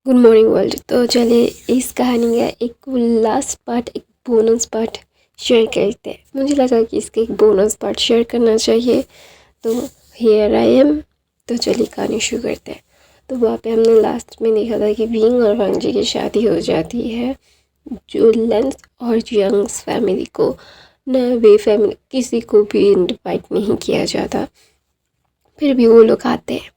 Good morning world. तो चलिए इस कहानी का एक लास्ट पार्ट, एक बोनस पार्ट शेयर करते हैं। मुझे लगा कि इसका एक बोनस पार्ट शेयर करना चाहिए, तो हियर आई एम। तो चलिए कहानी शुरू करते हैं। तो वहाँ पे हमने लास्ट में देखा था कि विंग और वांगजी की शादी हो जाती है। जो लेंस और जियांग्स फैमिली को न वे फैमिली किसी को भी इनवाइट नहीं किया जाता, फिर भी वो लोग आते हैं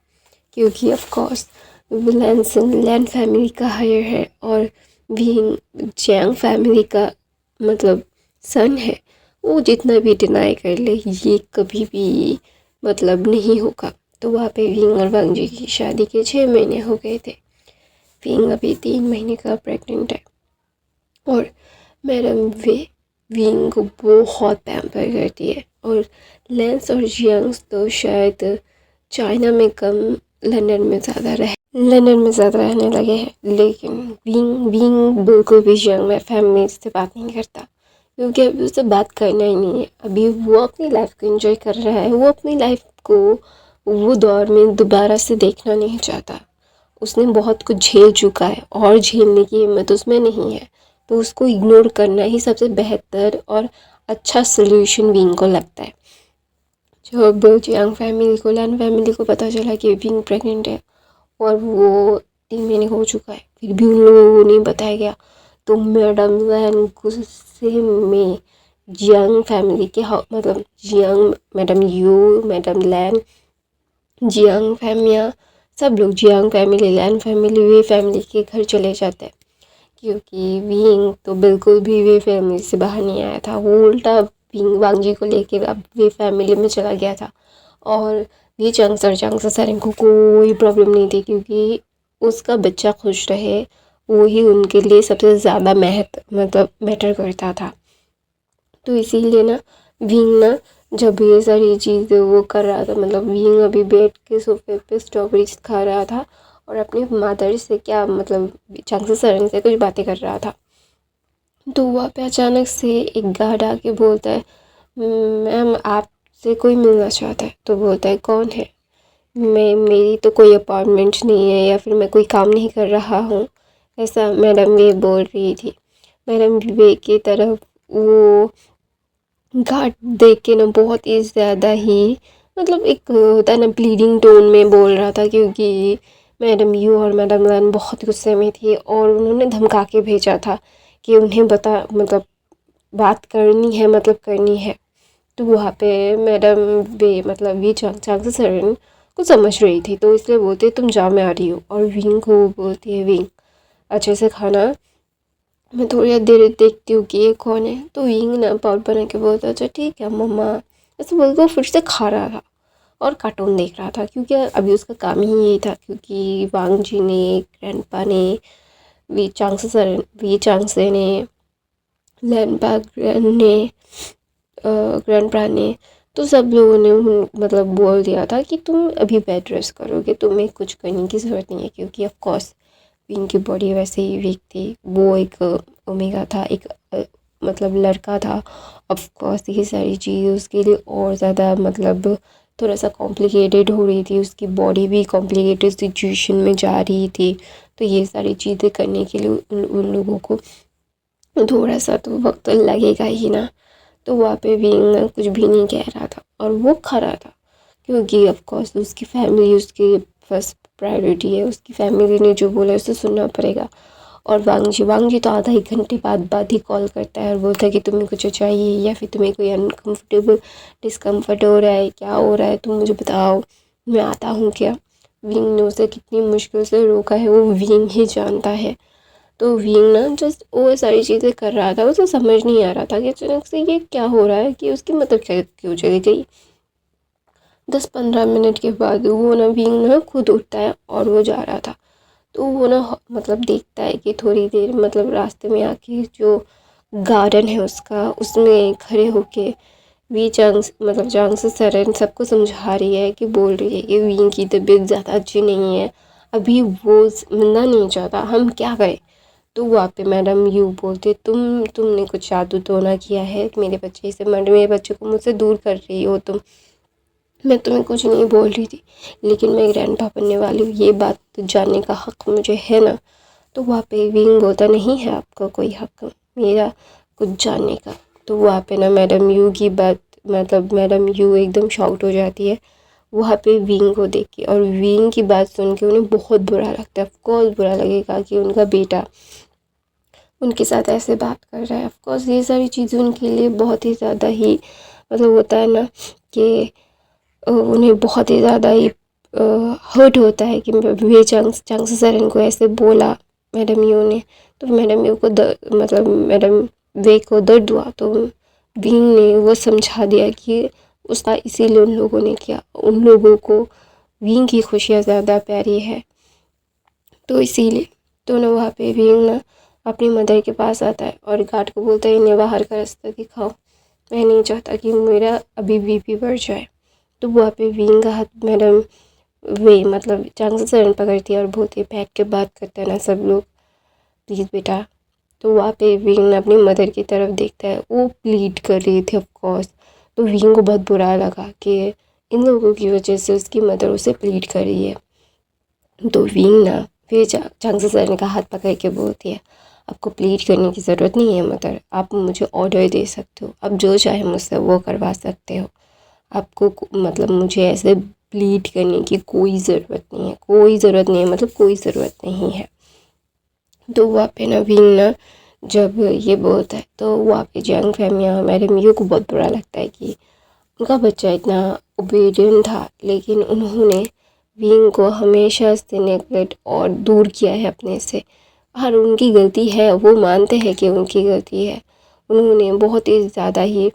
क्योंकि ऑफ कोर्स लैंड फैमिली का हायर है और विंग जियांग फैमिली का मतलब सन है। वो जितना भी डिनाई कर ले ये कभी भी मतलब नहीं होगा। तो वहाँ पे विंग और वांगजी की शादी के 6 महीने हो गए थे। विंग अभी 3 महीने का प्रेग्नेंट है और मैडम वे विंग को बहुत पैम्पर करती है। और लेंस और जियांग्स तो शायद चाइना में कम लंदन में ज़्यादा रहने लगे हैं, लेकिन विंग बिल्कुल भी जियांग में फैमिली से बात नहीं करता क्योंकि अभी उसे बात करना ही नहीं है। अभी वो अपनी लाइफ को एंजॉय कर रहा है। वो अपनी लाइफ को वो दौर में दोबारा से देखना नहीं चाहता। उसने बहुत कुछ झेल चुका है और झेलने की हिम्मत उसमें नहीं है, तो उसको इग्नोर करना ही सबसे बेहतर और अच्छा सोल्यूशन विंग को लगता है। जब जियांग फैमिली को लैन फैमिली को पता चला कि विंग प्रेग्नेंट है और वो 3 महीने हो चुका है, फिर भी उन लोगों को नहीं बताया गया, तो मैडम लैन गुस्से में जियांग फैमिली के मतलब Jiang madam Yu madam Lan Jiang family सब लोग जियांग फैमिली लैन फैमिली वे फैमिली के घर चले जाते हैं क्योंकि विंग तो बिल्कुल भी वे फैमिली से बाहर नहीं आया था। वो उल्टा विंग वांगजी को लेके अब वे फैमिली में चला गया था और ये चंग सर को कोई प्रॉब्लम नहीं थी क्योंकि उसका बच्चा खुश रहे वो ही उनके लिए सबसे ज़्यादा मतलब मैटर करता था। तो इसीलिए ना विंग ना जब ये सारी चीज़ वो कर रहा था, मतलब विंग अभी बैठ के सोफे पे स्ट्रॉबेरीज खा रहा था और अपनी मदर से क्या मतलब चांगसे सरन से कुछ बातें कर रहा था। तो वहाँ पे अचानक से एक गार्ड आके बोलता है, मैम आपसे कोई मिलना चाहता है। तो बोलता है कौन है? मेरी तो कोई अपार्टमेंट नहीं है या फिर मैं कोई काम नहीं कर रहा हूँ, ऐसा मैडम वे बोल रही थी। मैडम वे की तरफ वो घाट देख के ना बहुत ही ज़्यादा ही मतलब एक होता है ना प्लीडिंग टोन में बोल रहा था क्योंकि मैडम यू और मैडम लैन बहुत गुस्से में थी और उन्होंने धमका के भेजा था कि उन्हें मतलब बात करनी है, मतलब करनी है। तो वहाँ पे मैडम वे मतलब वी चांग से सरन को समझ रही थी, तो इसलिए बोलते तुम जाओ मैं आ रही हूँ। और विंग को बोलती है विंग अच्छे से खाना, मैं थोड़ी देर देखती हूँ कि ये कौन है। तो विंग ना पाउट बना के बोलता अच्छा ठीक है मम्मा, ऐसे बोल के वो फिर से खा रहा था और कार्टून देख रहा था क्योंकि अभी उसका काम ही यही था। क्योंकि वांग जी ने, ग्रैंडपा ने, वी चांगसे ने, लैनपा ने, ग्रैंडपा ने, तो सब लोगों ने मतलब बोल दिया था कि तुम अभी बेड रेस्ट करोगे, तुम्हें कुछ करने की ज़रूरत नहीं है क्योंकि ऑफ कोर्स इनकी बॉडी वैसे ही वीक थी। वो एक ओमेगा था, एक मतलब लड़का था। ऑफ कोर्स ये सारी चीज़ उसके लिए और ज़्यादा मतलब थोड़ा सा कॉम्प्लिकेटेड हो रही थी। उसकी बॉडी भी कॉम्प्लिकेटेड सिचुएशन में जा रही थी, तो ये सारी चीज़ें करने के लिए उन लोगों को थोड़ा सा तो वक्त लगेगा ही ना। तो वहाँ पे विंग कुछ भी नहीं कह रहा था और वो खा रहा था क्योंकि ऑफ कोर्स उसकी फैमिली उसकी फर्स्ट प्रायोरिटी है। उसकी फैमिली ने जो बोला उसे सुनना पड़ेगा। और वांगजी तो आधा 1 घंटे बाद ही कॉल करता है और बोलता है कि तुम्हें कुछ चाहिए या फिर तुम्हें कोई अनकम्फर्टेबल डिस्कम्फर्ट हो रहा है, क्या हो रहा है तुम मुझे बताओ, मैं आता हूँ क्या। विंग ने उसे कितनी मुश्किल से रोका है वो विंग ही जानता है। तो विंग ना जस्ट वो सारी चीज़ें कर रहा था, उसे समझ नहीं आ रहा था कि अचानक से ये क्या हो रहा है, कि उसकी मतलब क्या क्यों चली गई। 10-15 मिनट के बाद वो ना विंग ना खुद उठता है और वो जा रहा था। तो वो ना मतलब देखता है कि थोड़ी देर मतलब रास्ते में आके जो गार्डन है उसका उसमें खड़े होके वी चांग मतलब चांग से सरन सबको समझा रही है कि बोल रही है कि विंग की तबीयत ज़्यादा अच्छी नहीं है, अभी वो मिलना नहीं चाहता, हम क्या करें। तो वहाँ पे मैडम यू बोलते तुमने कुछ जादू टोना किया है मेरे बच्चे से, मेरे बच्चे को मुझसे दूर कर रही हो तुम। मैं तुम्हें कुछ नहीं बोल रही थी, लेकिन मैं ग्रैंडपा बनने वाली हूँ, ये बात जानने का हक़ मुझे है ना। तो वहाँ पे विंग बोलता, नहीं है आपका कोई हक़ मेरा कुछ जानने का। तो वहाँ पे ना मैडम यू की बात, मतलब मैडम यू एकदम शॉक्ड हो जाती है वहाँ पे विंग को देख के, और विंग की बात सुन के उन्हें बहुत बुरा लगता है। ऑफकोर्स बुरा लगेगा कि उनका बेटा उनके साथ ऐसे बात कर रहा है। ऑफकोर्स ये सारी चीज़ें उनके लिए बहुत ही ज़्यादा ही मतलब होता है ना कि उन्हें बहुत ही ज़्यादा ही हर्ट होता है कि वे चांगसे सर इनको ऐसे बोला मैडम यू ने। तो मैडम यू को मतलब मैडम वे को दर्द हुआ, तो विंग ने वो समझा दिया कि उसका इसीलिए उन लोगों ने किया, उन लोगों को विंग की खुशियाँ ज़्यादा प्यारी है, तो इसीलिए। तो ना वहाँ पे विंग ना अपनी मदर के पास आता है और गार्ड को बोलता है इन्हें बाहर का रास्ता दिखाओ, मैं नहीं चाहता कि मेरा अभी बीपी बढ़ जाए। तो वहाँ पे विंग का हाथ मैडम वे मतलब चांगसे सर पकड़ती है और बोलती है बैठ के बात करते हैं ना सब लोग, प्लीज़ बेटा। तो वहाँ पे विंग ने अपनी मदर की तरफ देखता है, वो प्लीड कर रही थी ऑफकोर्स। तो विंग को बहुत बुरा लगा कि इन लोगों की वजह से उसकी मदर उसे प्लीड कर रही है। तो विंग ना फिर चांगसे सर का हाथ पकड़ के बोलती है, आपको प्लीड करने की ज़रूरत नहीं है मदर, आप मुझे ऑर्डर दे सकते हो, आप जो चाहे मुझसे वो करवा सकते हो, आपको मतलब मुझे ऐसे प्लीड करने की कोई ज़रूरत नहीं है, कोई ज़रूरत नहीं है, मतलब कोई ज़रूरत नहीं है। तो वहाँ पे ना विंग ना जब ये बोलता है तो वहाँ पे जंग फैमिया मैडम यू को बहुत बुरा लगता है कि उनका बच्चा इतना ओबीडियंट था, लेकिन उन्होंने विंग को हमेशा से नेगलेक्ट और दूर किया है अपने से। हर उनकी गलती है, वो मानते हैं कि उनकी गलती है, उन्होंने बहुत ही ज़्यादा ही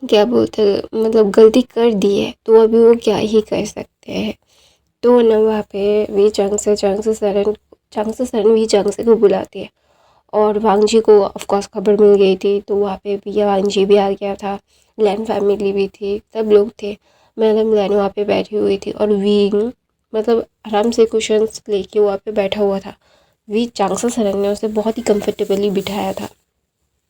क्या बोलते हैं मतलब गलती कर दी है, तो अभी वो क्या ही कर सकते हैं। तो ना वहाँ पे वी चांगसे सरन वी चांगसे को बुलाती है और वांग जी को ऑफकोर्स खबर मिल गई थी, तो वहाँ पे भी वांग जी भी आ गया था, लैन फैमिली भी थी, सब लोग थे। मैडम लैन वहाँ पे बैठी हुई थी और विंग मतलब आराम से कुशन्स लेके वहाँ पे बैठा हुआ था। वी चांगसे सरन ने उसे बहुत ही कंफर्टेबली बिठाया था,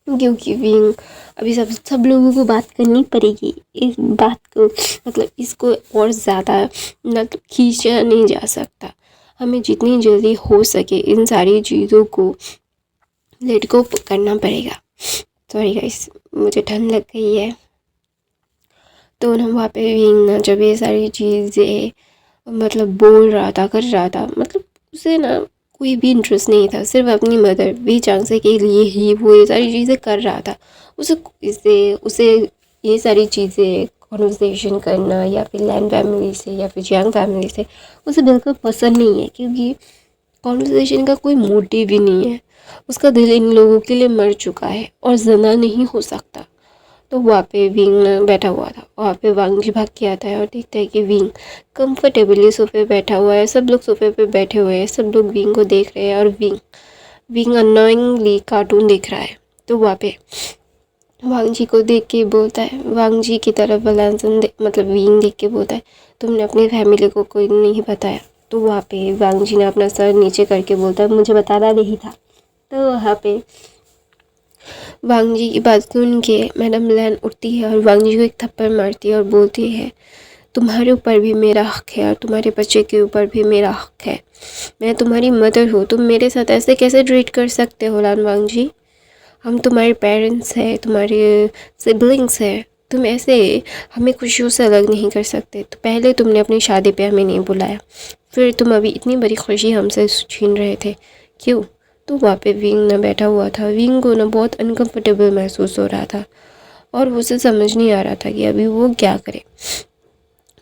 क्योंकि विंग अभी सब लोगों को बात करनी पड़ेगी इस बात को, मतलब इसको और ज़्यादा मतलब खींचा नहीं जा सकता, हमें जितनी जल्दी हो सके इन सारी चीज़ों को लेट गो करना पड़ेगा। सॉरी गाइस, मुझे ठंड लग गई है। तो ना वहाँ पे विंग ना जब ये सारी चीज़ें मतलब बोल रहा था, कर रहा था, मतलब उसे ना कोई भी इंटरेस्ट नहीं था, सिर्फ अपनी मदर वी चांगसे के लिए ही वो ये सारी चीज़ें कर रहा था। उसे ये सारी चीज़ें कॉन्वर्सेशन करना या फिर लैन फैमिली से या फिर जियांग फैमिली से उसे बिल्कुल पसंद नहीं है, क्योंकि कॉन्वर्सेशन का कोई मोटिव ही नहीं है। उसका दिल इन लोगों के लिए मर चुका है और ज़िंदा नहीं हो सकता। तो वहाँ पे विंग बैठा हुआ था, वहाँ पे वांग जी भाग के आता है और देखता है कि विंग कंफर्टेबली सोफे बैठा हुआ है, सब लोग सोफे पे बैठे हुए हैं, सब लोग विंग को देख रहे हैं और विंग अनोइंगली कार्टून देख रहा है। तो वहाँ पे वांग जी को देख के बोलता है, वांग जी की तरफ बलांसन मतलब विंग देख के बोलता है, तुमने अपनी फैमिली को कोई नहीं बताया। तो वहाँ पे वांग जी ने अपना सर नीचे करके बोलता है, मुझे बताना नहीं था। तो वहाँ पे वांग जी की बात सुन के मैडम लैन उठती है और वांग जी को एक थप्पड़ मारती है और बोलती है, तुम्हारे ऊपर भी मेरा हक है और तुम्हारे बच्चे के ऊपर भी मेरा हक है, मैं तुम्हारी मदर हूँ, तुम मेरे साथ ऐसे कैसे ट्रीट कर सकते हो लान वांग जी, हम तुम्हारे पेरेंट्स हैं, तुम्हारे सिबलिंग्स हैं, तुम ऐसे हमें खुशियों से अलग नहीं कर सकते। तो पहले तुमने अपनी शादी पे हमें नहीं बुलाया, फिर तुम अभी इतनी बड़ी खुशी हमसे छीन रहे थे, क्यों। तो वहाँ पे विंग ना बैठा हुआ था, विंग को ना बहुत अनकंफर्टेबल महसूस हो रहा था और उसे समझ नहीं आ रहा था कि अभी वो क्या करे।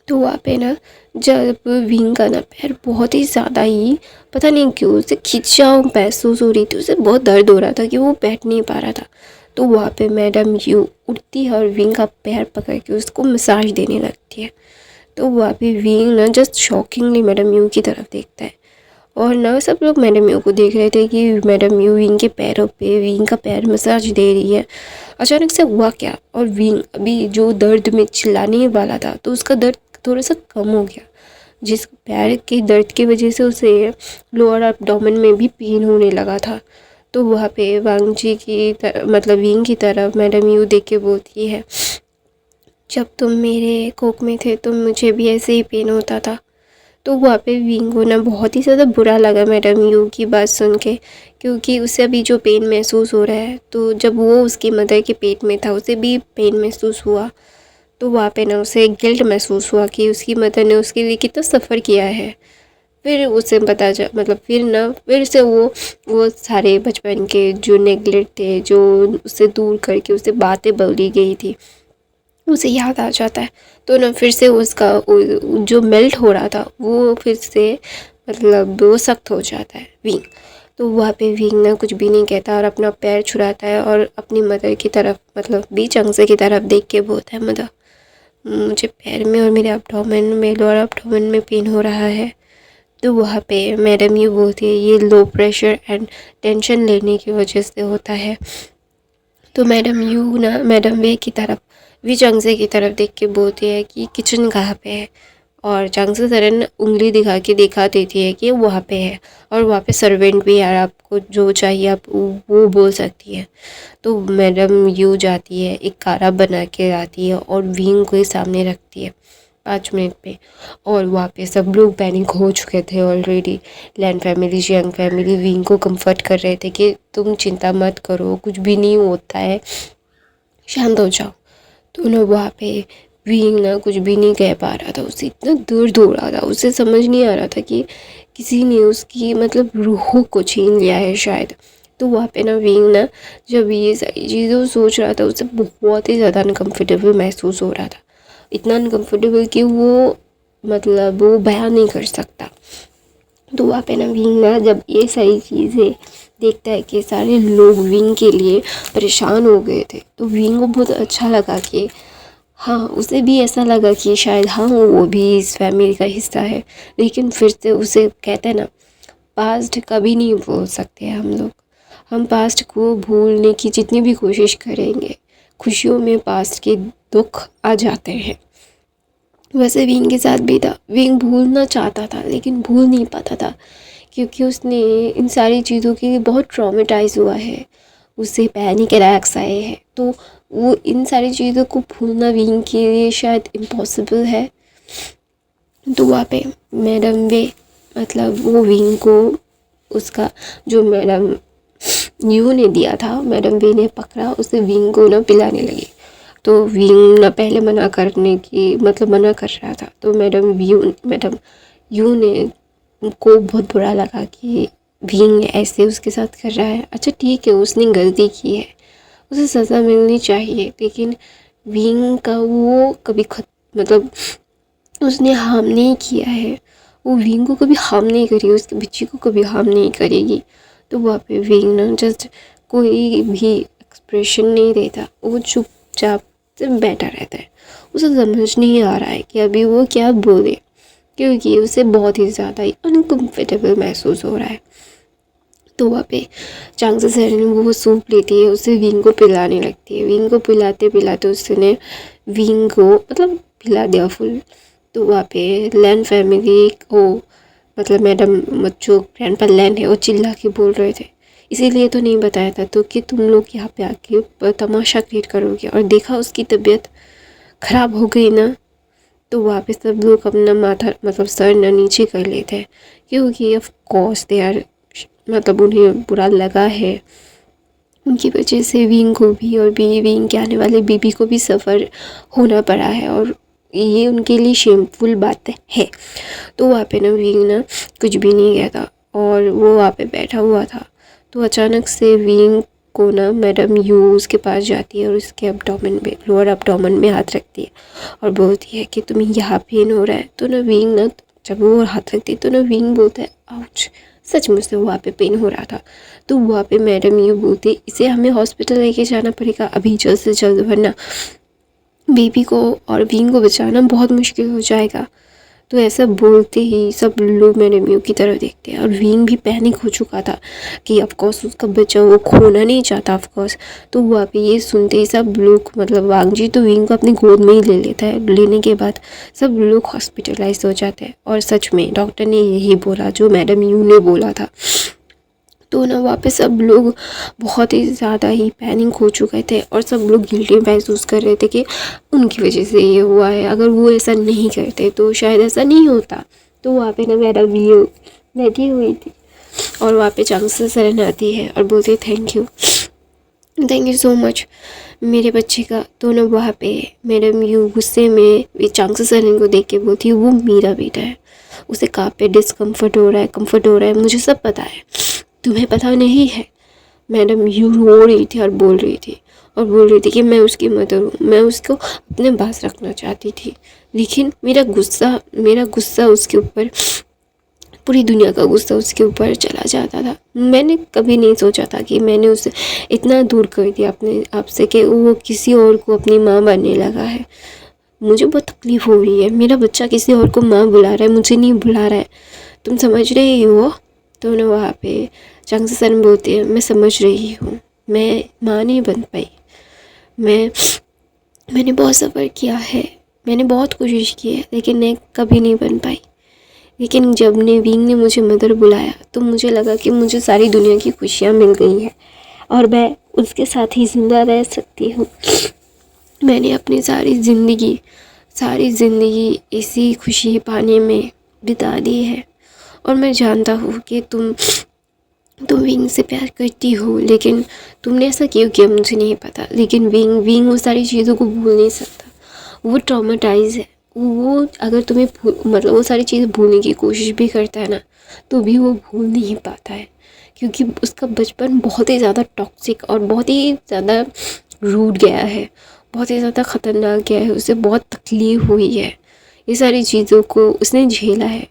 तो वहाँ पे ना जब विंग का ना पैर बहुत ही ज़्यादा ही पता नहीं क्यों उसे खिंचाव महसूस हो रही थी, उसे बहुत दर्द हो रहा था कि वो बैठ नहीं पा रहा था। तो वहाँ पे मैडम यू उठती है और विंग का पैर पकड़ के उसको मसाज देने लगती है। तो वहाँ पे विंग ना जस्ट शॉकिंगली मैडम यू की तरफ देखता है और ना सब लोग मैडम यू को देख रहे थे कि मैडम यू विंग के पैरों पे विंग का पैर मसाज दे रही है। अचानक से हुआ क्या, और विंग अभी जो दर्द में चिल्लाने वाला था तो उसका दर्द थोड़ा सा कम हो गया, जिस पैर के दर्द की वजह से उसे लोअर एब्डोमेन में भी पेन होने लगा था। तो वहाँ पे वांग जी की मतलब विंग की तरफ मैडम यू देख के बोलती है, जब तुम मेरे कोख में थे तो मुझे भी ऐसे ही पेन होता था। तो वहाँ पे विंग को ना बहुत ही ज़्यादा बुरा लगा मैडम यू की बात सुन के, क्योंकि उसे अभी जो पेन महसूस हो रहा है, तो जब वो उसकी मदर के पेट में था उसे भी पेन महसूस हुआ। तो वहाँ पे ना उसे गिल्ट महसूस हुआ कि उसकी मदर ने उसके लिए कितना सफ़र किया है। फिर उसे पता चल मतलब फिर ना फिर से वो सारे बचपन के जो नेगलेक्ट थे, जो उससे दूर करके उसे बातें बोली गई थी, उसे याद आ जाता है। तो ना फिर से उसका जो मेल्ट हो रहा था वो फिर से मतलब वो सख्त हो जाता है विंग। तो वहाँ पे विंग ना कुछ भी नहीं कहता और अपना पैर छुड़ाता है और अपनी मदर की तरफ मतलब बीच अंगसे की तरफ देख के बोलता है, मदर मुझे पैर में और मेरे एब्डोमेन में लोअर एब्डोमेन में पेन हो रहा है। तो वहाँ पे मैडम ये बोलती है ये लो प्रेशर एंड टेंशन लेने की वजह से होता है। तो मैडम वे की तरफ वी चंगसे की तरफ देख के बोलती है कि किचन कहाँ पे है, और चंगसे सरन उंगली दिखा देती है कि वहाँ पे है, और वहाँ पे सर्वेंट भी है, आपको जो चाहिए आप वो बोल सकती है। तो मैडम यू जाती है, एक कारा बना के लाती है और विंग को सामने रखती है 5 मिनट पे। और वहाँ पे सब लोग पैनिक हो चुके थे ऑलरेडी। लैन फैमिली, यंग फैमिली विंग को कंफर्ट कर रहे थे कि तुम चिंता मत करो, कुछ भी नहीं होता है, शांत हो जाओ। तो ना वहाँ पे विंग ना कुछ भी नहीं कह पा रहा था, उसे इतना दर्द हो रहा था, उसे समझ नहीं आ रहा था कि किसी ने उसकी मतलब रूह को छीन लिया है शायद। तो वहाँ पे ना विंग ना जब ये सारी चीज़ें सोच रहा था उसे बहुत ही ज़्यादा अनकम्फर्टेबल महसूस हो रहा था, इतना अनकम्फर्टेबल कि वो मतलब वो बयान नहीं कर सकता। तो वहाँ पे ना विंग ना जब ये सारी चीज़ें देखता है कि सारे लोग विंग के लिए परेशान हो गए थे, तो विंग को बहुत अच्छा लगा कि हाँ, उसे भी ऐसा लगा कि शायद हाँ वो भी इस फैमिली का हिस्सा है। लेकिन फिर से उसे कहते हैं ना, पास्ट कभी नहीं भूल सकते हम लोग। हम पास्ट को भूलने की जितनी भी कोशिश करेंगे, खुशियों में पास्ट के दुख आ जाते हैं। वैसे विंग के साथ भी था, विंग भूलना चाहता था लेकिन भूल नहीं पाता था, क्योंकि उसने इन सारी चीज़ों के लिए बहुत ट्रॉमेटाइज हुआ है, उसे पैनिक अटैक्स आए हैं। तो वो इन सारी चीज़ों को भूलना विंग के लिए शायद इम्पॉसिबल है। तो वहाँ पे मैडम वे मतलब वो विंग को उसका जो मैडम यू ने दिया था, मैडम वे ने पकड़ा, उसे विंग को ना पिलाने लगी। तो विंग ना पहले मना करने की मतलब मना कर रहा था। तो मैडम यू ने को बहुत बुरा लगा कि विंग ऐसे उसके साथ कर रहा है। अच्छा ठीक है, उसने गलती की है, उसे सज़ा मिलनी चाहिए, लेकिन विंग का वो कभी मतलब उसने हार्म नहीं किया है, वो विंग को कभी हार्म नहीं करी, उसके बच्ची को कभी हार्म नहीं करेगी। तो वहाँ पे विंग ना जस्ट कोई भी एक्सप्रेशन नहीं देता, वो चुपचाप से बैठा रहता है। उसे समझ नहीं आ रहा है कि अभी वो क्या बोले, क्योंकि उसे बहुत ही ज़्यादा ही अनकम्फर्टेबल महसूस हो रहा है। तो वहाँ पे चांगसा सर वो सूप लेती है, उसे विंग को पिलाने लगती है। विंग को पिलाते पिलाते उसने विंग को मतलब पिला दिया फुल। तो वहाँ पे लैन फैमिली को मतलब मैडम जो ग्रैंडपा लैन है वो चिल्ला के बोल रहे थे, इसीलिए तो नहीं बताया था तो कि तुम लोग यहाँ पे आके तमाशा क्रिएट करोगे, और देखा उसकी तबीयत ख़राब हो गई ना। तो वहाँ पे सब लोग अपना माथा मतलब सर ना नीचे कर लेते हैं, क्योंकि ऑफ कोर्स दे आर मतलब उन्हें बुरा लगा है, उनकी वजह से विंग को भी और विंग के आने वाले बेबी को भी सफ़र होना पड़ा है, और ये उनके लिए शेमफुल बात है। तो वहाँ पे ना विंग ना कुछ भी नहीं कहता और वो वहाँ पे बैठा हुआ था। तो अचानक से विंग को ना मैडम यू उसके पास जाती है और उसके एब्डोमेन में लोअर एब्डोमेन में हाथ रखती है और बोलती है कि तुम्हें यहाँ पेन हो रहा है। तो ना विंग ना जब वो हाथ रखती है तो ना विंग बोलता है आउच, सचमुच से वहाँ पे पेन हो रहा था। तो वहाँ पे मैडम ये बोलती इसे हमें हॉस्पिटल लेके जाना पड़ेगा अभी जल्द से जल्द, वरना बेबी को और विंग को बचाना बहुत मुश्किल हो जाएगा। तो ऐसा बोलते ही सब लोग मैडम यू की तरफ देखते हैं, और विंग भी पैनिक हो चुका था कि ऑफकोर्स उसका बच्चा वो खोना नहीं चाहता ऑफकोर्स। तो वहाँ पे ये सुनते ही सब लोग मतलब वांगजी तो विंग को अपनी गोद में ही ले लेता है। लेने के बाद सब लोग हॉस्पिटलाइज हो जाते हैं, और सच में डॉक्टर ने यही बोला जो मैडम यू ने बोला था। तो ना वहाँ पे सब लोग बहुत ही ज़्यादा ही पैनिक हो चुके थे और सब लोग गिल्टी महसूस कर रहे थे कि उनकी वजह से ये हुआ है, अगर वो ऐसा नहीं करते तो शायद ऐसा नहीं होता। तो वहाँ पे ना मैडम ये बैठी हुई थी और वहाँ पे चांसेस सरन आती है और बोलती थैंक यू सो मच मेरे बच्चे का। तो ना वहाँ पे मैडम यू गुस्से में चांसेस सरन को देख के बोलती वो मेरा बेटा है, उसे कहाँ पे डिस्कम्फर्ट हो रहा है, कम्फर्ट हो रहा है, मुझे सब पता है, तुम्हें पता नहीं है। मैडम यू रो रही थी और बोल रही थी कि मैं उसकी मदर हूँ, मैं उसको अपने पास रखना चाहती थी, लेकिन मेरा गुस्सा उसके ऊपर, पूरी दुनिया का गुस्सा उसके ऊपर चला जाता था। मैंने कभी नहीं सोचा था कि मैंने उसे इतना दूर कर दिया अपने आप से कि वो किसी और को अपनी माँ बनने लगा है। मुझे बहुत तकलीफ़ हो रही है, मेरा बच्चा किसी और को माँ बुला रहा है, मुझे नहीं बुला रहा है, तुम समझ रही हो। तो ना वहाँ पे चांगसे सर बोलते हैं मैं समझ रही हूँ, मैं माँ नहीं बन पाई, मैंने बहुत सफ़र किया है, मैंने बहुत कोशिश की है, लेकिन मैं कभी नहीं बन पाई। लेकिन जब विंग ने मुझे मदर बुलाया तो मुझे लगा कि मुझे सारी दुनिया की खुशियाँ मिल गई है और मैं उसके साथ ही ज़िंदा रह सकती हूँ। मैंने अपनी सारी ज़िंदगी इसी खुशी पाने में बिता दी है और मैं जानता हूँ कि तुम विंग से प्यार करती हो, लेकिन तुमने ऐसा क्यों किया मुझे नहीं पता। लेकिन विंग वो सारी चीज़ों को भूल नहीं सकता, वो ट्रॉमेटाइज है। वो अगर तुम्हें मतलब वो सारी चीज़ें भूलने की कोशिश भी करता है ना, तो भी वो भूल नहीं पाता है, क्योंकि उसका बचपन बहुत ही ज़्यादा टॉक्सिक और बहुत ही ज़्यादा रूठ गया है, बहुत ही ज़्यादा ख़तरनाक गया है, उसे बहुत तकलीफ़ हुई है, ये सारी चीज़ों को उसने झेला है।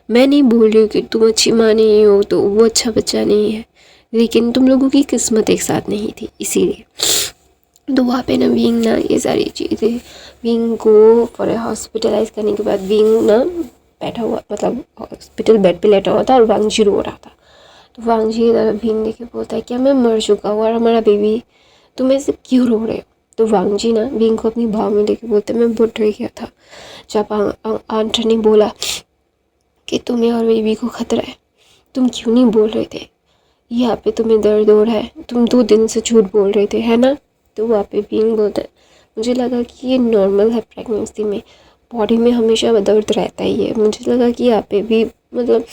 मैं नहीं बोल रही हूँ कि तुम अच्छी माँ नहीं हो तो वो अच्छा बच्चा नहीं है, लेकिन तुम लोगों की किस्मत एक साथ नहीं थी, इसीलिए। तो वहाँ पे ना विंग ना ये सारी चीज़ें, विंग को फॉर हॉस्पिटलाइज करने के बाद विंग ना बैठा हुआ, मतलब हॉस्पिटल बेड पे लेटा हुआ था और वांगजी रो रहा था। तो वांगजी की तरफ विंग देखे बोलता है क्या मैं मर चुका हूँ और हमारा बेबी, तुम ऐसे क्यों रो रहे हो। तो वांगजी ना विंग को अपनी भाव में लेके बोलते मैं बहुत डर गया था जब आंट ने बोला कि तुम्हें और बेबी को खतरा है, तुम क्यों नहीं बोल रहे थे, यहाँ पे तुम्हें दर्द हो रहा है, तुम 2 दिन से झूठ बोल रहे थे, है ना। तो वहाँ पे विंग बोलता है मुझे लगा कि ये नॉर्मल है, प्रेगनेंसी में बॉडी में हमेशा दर्द रहता ही है, मुझे लगा कि यहाँ पे भी मतलब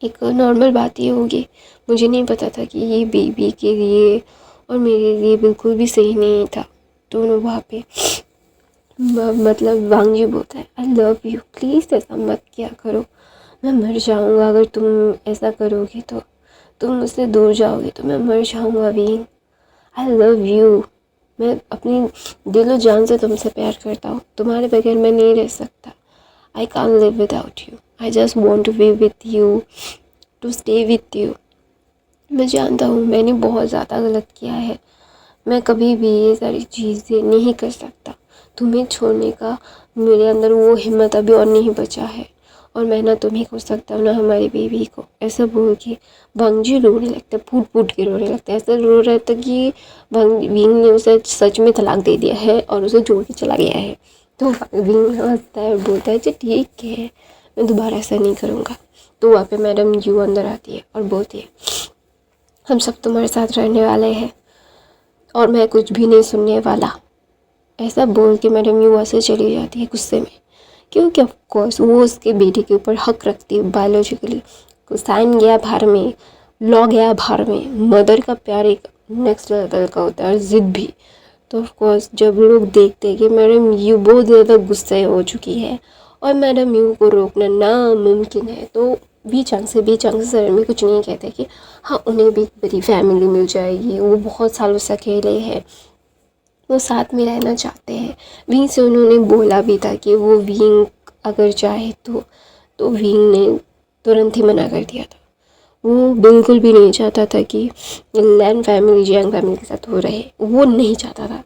एक नॉर्मल बात ही होगी, मुझे नहीं पता था कि ये बेबी के लिए और मेरे लिए बिल्कुल भी सही नहीं था। दोनों वहाँ पे मतलब वांगजी बोलता है आई लव यू, प्लीज़ ऐसा मत किया करो, मैं मर जाऊँगा अगर तुम ऐसा करोगे, तो तुम मुझसे दूर जाओगे तो मैं मर जाऊँगा विंग, आई लव यू, मैं अपनी दिलो जान से तुमसे प्यार करता हूँ, तुम्हारे बगैर मैं नहीं रह सकता, I can't live without you, I just want to be with you, to stay with you. मैं जानता हूँ मैंने बहुत ज़्यादा गलत किया है, मैं कभी भी ये सारी चीज़ें नहीं कर सकता, तुम्हें छोड़ने का मेरे अंदर वो हिम्मत अभी और नहीं बचा है, और मैं ना तुम्हें खो सकता हूँ ना हमारी बेबी को। ऐसा बोल के वांगजी रोने लगता है, फूट फूट के रोने लगता है, ऐसा रो रहा था कि विंग ने उसे सच में तलाक दे दिया है और उसे छोड़ के चला गया है। तो विंग हंसता है और बोलता है अच्छा ठीक है, मैं दोबारा ऐसा नहीं करूँगा। तो वहाँ पे मैडम यू अंदर आती है और बोलती है हम सब तुम्हारे साथ रहने वाले हैं और मैं कुछ भी नहीं सुनने वाला। ऐसा बोल के मैडम यू वहाँ से चली जाती है गुस्से में, क्योंकि ऑफ कोर्स वो उसके बेटे के ऊपर हक रखती है बायोलॉजिकली। साइन गया बाहर में, लॉ गया बाहर में, मदर का प्यार एक नेक्स्ट लेवल का होता है और ज़िद भी। तो ऑफ कोर्स जब लोग देखते हैं कि मैडम यू बहुत ज़्यादा गुस्से हो चुकी है और मैडम यू को रोकना नामुमकिन है, तो बी चांस सर में कुछ नहीं कहते कि हाँ उन्हें भी एक बड़ी फैमिली मिल जाएगी, वो बहुत सालों से अकेले हैं, वो साथ में रहना चाहते हैं। विंग से उन्होंने बोला भी था कि वो विंग अगर चाहे तो विंग ने तुरंत ही मना कर दिया था, वो बिल्कुल भी नहीं चाहता था कि लैन फैमिली जियांग फैमिली के साथ हो रहे, वो नहीं चाहता था।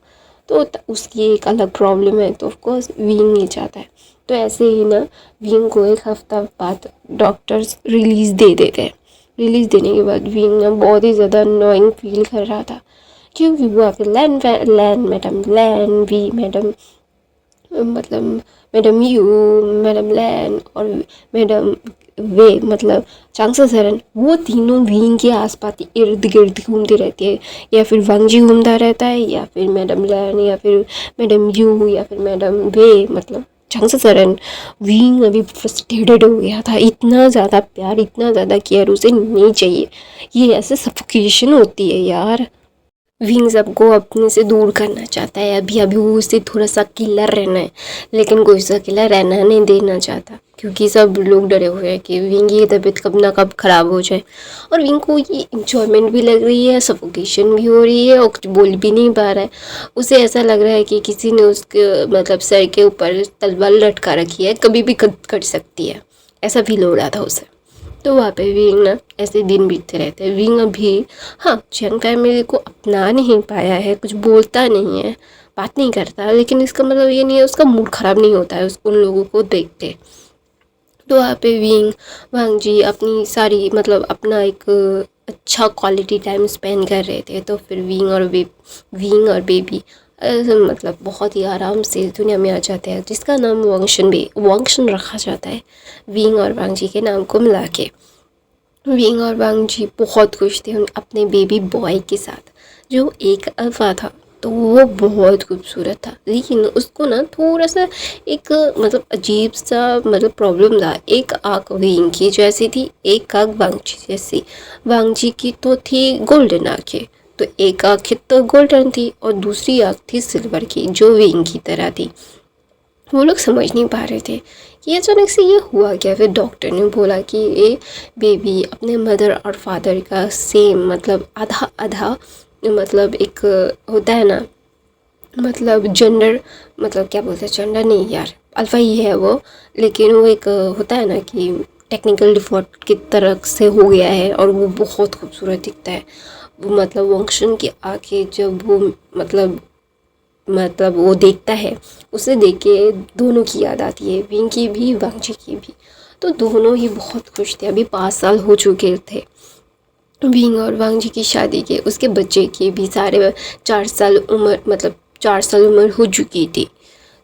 तो उसकी एक अलग प्रॉब्लम है, तो ऑफकोर्स विंग नहीं चाहता है। तो ऐसे ही ना विंग को 1 हफ्ता बाद डॉक्टर्स रिलीज़ दे देते हैं। रिलीज़ देने के बाद विंग ना बहुत ही ज़्यादा अननोइंग फील कर रहा था, क्योंकि वो आके मैडम यू, मैडम लैन और मैडम वे मतलब चांगसा सरन वो तीनों विंग के आसपास इर्द गिर्द घूमती रहती है, या फिर वांगजी घूमता रहता है, या फिर मैडम लैन, या फिर मैडम यू, या फिर मैडम वे। मतलब चांगसा सरन विंग अभी फ्रस्ट्रेटेड हो गया था, इतना ज़्यादा प्यार, इतना ज़्यादा केयर उसे नहीं चाहिए। ये ऐसे सफोकेशन होती है यार। विंग सबको अपने से दूर करना चाहता है, अभी अभी वो उससे थोड़ा सा अकेला रहना है, लेकिन कोई सा अकेला रहना नहीं देना चाहता, क्योंकि सब लोग डरे हुए हैं कि विंग की तबीयत कब ना कब ख़राब हो जाए। और विंग को ये इंजॉयमेंट भी लग रही है, सफोकेशन भी हो रही है, और कुछ बोल भी नहीं पा रहा है। उसे ऐसा लग रहा है कि किसी ने उसके मतलब सर के ऊपर तलवार लटका रखी है, कभी भी कट सकती है, ऐसा फील हो रहा था उसे। तो वहाँ पे विंग ना ऐसे दिन बीतते रहते हैं। विंग अभी हाँ जैंग फैमिली को अपना नहीं पाया है, कुछ बोलता नहीं है, बात नहीं करता, लेकिन इसका मतलब ये नहीं है उसका मूड ख़राब नहीं होता है उन लोगों को देख के। तो वहाँ पे विंग वांगजी अपनी सारी मतलब अपना एक अच्छा क्वालिटी टाइम स्पेंड कर रहे थे। तो फिर विंग और बेबी मतलब बहुत ही आराम से दुनिया में आ जाते हैं, जिसका नाम वांगशन रखा जाता है विंग और वांगजी के नाम को मिला के। विंग और वांगजी बहुत खुश थे अपने बेबी बॉय के साथ, जो एक अल्फा था। तो वो बहुत खूबसूरत था, लेकिन उसको ना थोड़ा सा एक मतलब अजीब सा मतलब प्रॉब्लम था। एक आँख विंग की जैसी थी, एक आँख वांगजी जैसी। वांगजी की तो थी गोल्डन आँखें, तो एक आँख तो गोल्डन थी और दूसरी आँख थी सिल्वर की, जो विंग की तरह थी। वो लोग समझ नहीं पा रहे थे कि अचानक से ये हुआ क्या। फिर डॉक्टर ने बोला कि ये बेबी अपने मदर और फादर का सेम मतलब आधा आधा मतलब एक होता है ना मतलब जेंडर, मतलब क्या बोलते हैं जेंडर नहीं यार, अल्फा ही है वो, लेकिन वो एक होता है ना कि टेक्निकल डिफॉल्ट की तरह से हो गया है, और वो बहुत खूबसूरत दिखता है। वो मतलब वंक्शन की आँखें जब वो मतलब वो देखता है, उसे देख के दोनों की याद आती है, विंग की भी वांगजी की भी। तो दोनों ही बहुत खुश थे। अभी 5 साल हो चुके थे विंग और वांगजी की शादी के, उसके बच्चे की भी सारे 4 साल उम्र मतलब 4 साल उम्र हो चुकी थी।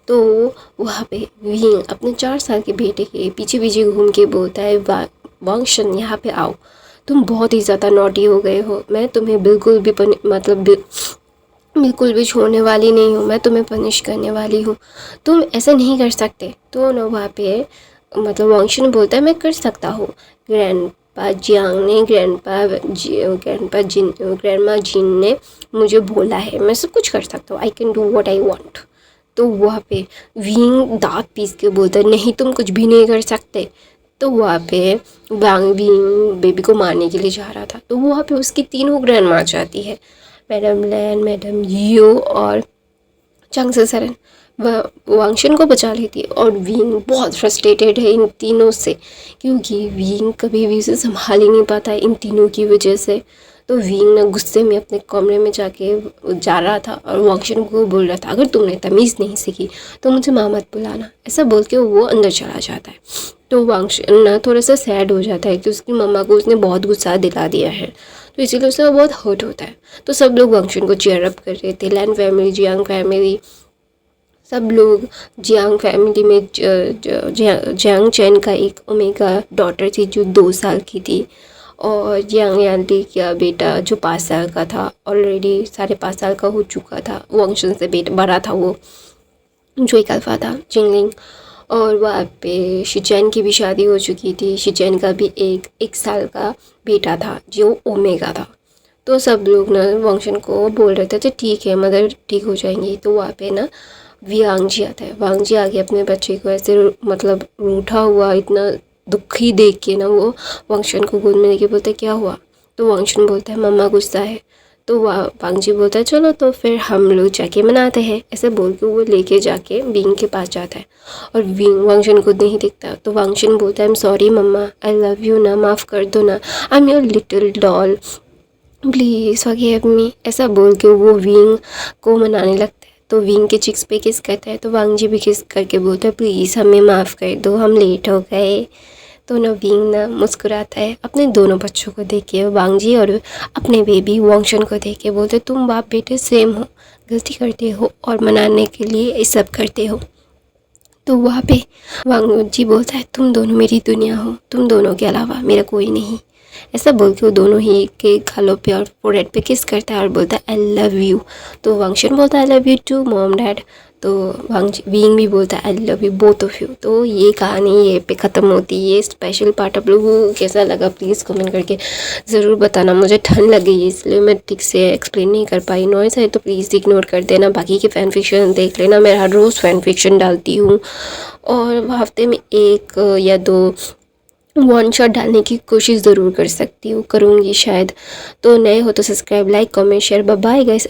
तो वहाँ पे विंग अपने 4 साल के बेटे के पीछे पीछे घूम के बोलता है वांगशन यहाँ पे आओ, तुम बहुत ही ज़्यादा नॉटी हो गए हो, मैं तुम्हें बिल्कुल भी बिल्कुल भी छोड़ने वाली नहीं हूँ, मैं तुम्हें पनिश करने वाली हूँ, तुम ऐसा नहीं कर सकते। तो ना वहाँ पे मतलब वांगशन बोलता है मैं कर सकता हूँ। ग्रैंडपा जियांग ने ग्रैंडमा जिन ने मुझे बोला है मैं सब कुछ कर सकता हूँ, I can do what I want. तो वहाँ पे विंग दांत पीस के बोलता है नहीं तुम कुछ भी नहीं कर सकते। तो वहाँ पे विंग बेबी को मारने के लिए जा रहा था, तो वहाँ पे उसकी तीनों ग्रैंडमा जाती है, मैडम लैन, मैडम यू और चांगसा सरन। वह वांगशन को बचा लेती है, और विंग बहुत फ्रस्ट्रेटेड है इन तीनों से, क्योंकि विंग कभी भी उसे संभाल ही नहीं पाता है इन तीनों की वजह से। तो विंग ना गुस्से में अपने कमरे में जा रहा था और वांगशन को बोल रहा था अगर तुमने तमीज़ नहीं सीखी तो मुझे माँ मत बुलाना, ऐसा बोल के वो अंदर चला जाता है। तो वांगशन ना थोड़ा सा सैड हो जाता है कि उसकी मम्मा को उसने बहुत गुस्सा दिला दिया है, तो इसीलिए उसे बहुत हर्ट होता है। तो सब लोग वांगशन को चीयर अप कर रहे थे, लैन फैमिली, जियांग फैमिली, सब लोग। जियांग फैमिली में जियांग चैन का एक ओमेगा डॉटर थी जो 2 साल की थी, और जियांग यानली का बेटा जो 5 साल का था, ऑलरेडी 5.5 साल का हो चुका था, वांगशन से बेटा बड़ा था वो, जो एक अल्फा था जिंगलिंग। और वहाँ पे शिचैन की भी शादी हो चुकी थी, शिचैन का भी एक साल का बेटा था जो ओमेगा था। तो सब लोग ना वांगशन को बोल रहे थे तो ठीक है मदर ठीक हो जाएंगी। तो वहाँ पे ना वांगजी आता है, वांगजी आके अपने बच्चे को ऐसे मतलब रूठा हुआ इतना दुखी देख के ना वो वांगशन को गोद में लेके बोलता है क्या हुआ। तो वांगशन बोलता है मम्मा गुस्सा है। तो वांगजी बोलता है चलो तो फिर हम लोग जाके मनाते हैं, ऐसे बोल के वो लेके जाके विंग के पास जाता है, और विंग वांगशन को नहीं दिखता। तो वांगशन बोलता है I am sorry mama, I love you ना, माफ़ कर दो ना, I am your little doll, please forgive me, ऐसा बोल के वो विंग को मनाने लगता है। तो विंग के चिक्स पे किस करता है, तो वांगजी भी किस करके बोलता है प्लीज़ हमें माफ़ कर दो, हम लेट हो गए। तो ना विंग ना मुस्कुराता है अपने दोनों बच्चों को देख के, वांगजी और अपने बेबी वांगशन को देख के बोलते तुम बाप बेटे सेम हो, गलती करते हो और मनाने के लिए ये सब करते हो। तो वहाँ पे वांग जी बोलता है तुम दोनों मेरी दुनिया हो, तुम दोनों के अलावा मेरा कोई नहीं। ऐसा बोल के वो दोनों ही के गालों पे और फोrehead पे किस करता है और बोलता है आई लव यू। तो वांगशन बोलता है I love you too mom dad. तो बीइंग भी बोलता है I love you both of you. तो ये कहानी ये पे ख़त्म होती है। ये स्पेशल पार्ट आप लोगों को कैसा लगा प्लीज़ कमेंट करके ज़रूर बताना। मुझे ठंड लग गई इसलिए मैं ठीक से एक्सप्लेन नहीं कर पाई। नॉइस है तो प्लीज़ इग्नोर कर देना। बाकी के फ़ैन फिक्शन देख लेना। मैं हर रोज़ फ़ैन फिक्शन डालती हूँ और हफ्ते में 1 या 2 वन शॉट डालने की कोशिश ज़रूर कर सकती हूँ, करूँगी शायद। तो नए हो तो subscribe, like, comment, share. Bye guys.